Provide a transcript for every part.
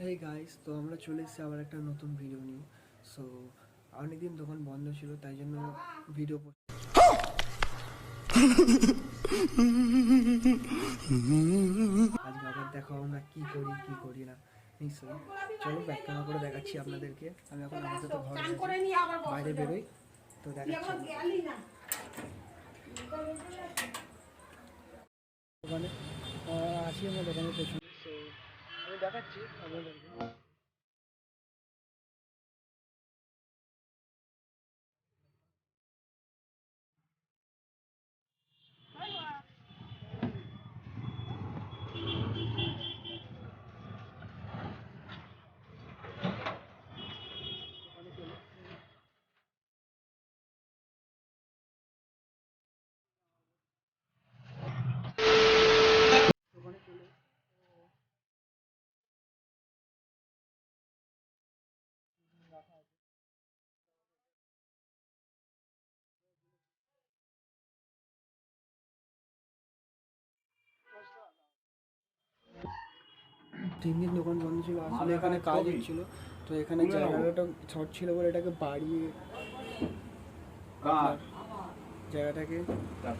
Hey guys, তো আমরা চলে এসেছি আবার একটা নতুন ভিডিও নিয়ে। সো অনেকদিন দোকান বন্ধ ছিল, তাই জন্য ভিডিও আজকে আবার দেখো আমরা কি করি না নিশ্চয়ই। চলো ব্যাক ক্যামেরা করে দেখাচ্ছি আপনাদেরকে। আমি এখন আমাদের তো ঘরে বাইরে বেরোই, তো দেখাচ্ছি দোকানে। আছি আমার দোকানের পেছনে। সো আমি দেখাচ্ছি আপনাদেরকে। 3 দিন দোকান বন্ধ ছিল, আসলে এখানে কাজ হচ্ছিল। তো এখানে জায়গাটা শর্ট ছিল বলে এটাকে বাড়িয়ে জায়গাটাকে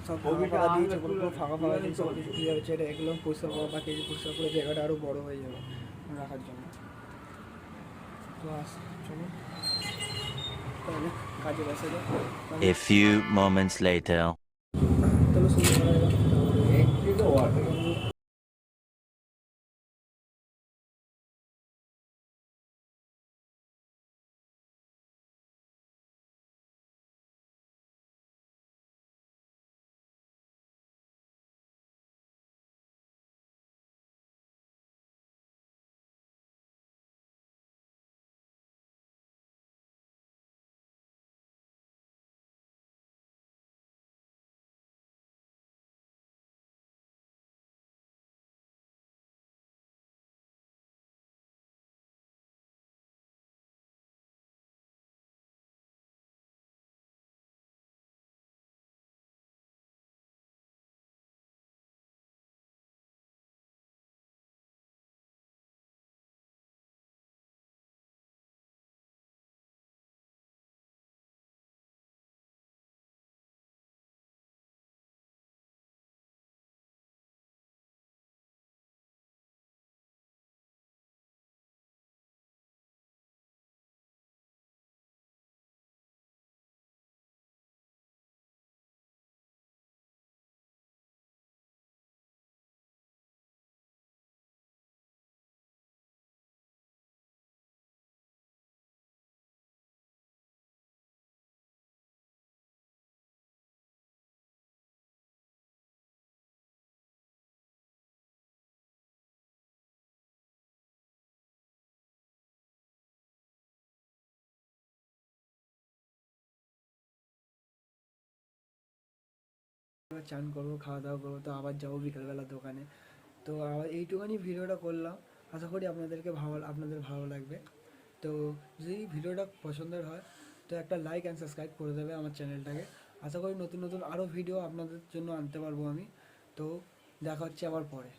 সব ফাঁকা দিয়েছে, পুরো ফাঁকা দিয়েছে, সব কিছু ক্লিয়ার হচ্ছে। এটা একদম পরিষ্কার করা বা কেজি পরিষ্কার করে জায়গাটা আরও বড়ো হয়ে যাবে রাখার জন্য। তো চলো তাহলে কাজে বসে যাও। A few moments later. চলো শুরু করা যাক। চান করবো, খাওয়া দাওয়া করবো, তো আবার যাবো বিকেলবেলা দোকানে। তো আবার এইটুখানি ভিডিওটা করলাম, আশা করি আপনাদের ভালো লাগবে। তো যদি ভিডিওটা পছন্দের হয় তো একটা লাইক অ্যান্ড সাবস্ক্রাইব করে দেবে আমার চ্যানেলটাকে। আশা করি নতুন নতুন আরও ভিডিও আপনাদের জন্য আনতে পারবো আমি। তো দেখা হচ্ছে আবার পরে।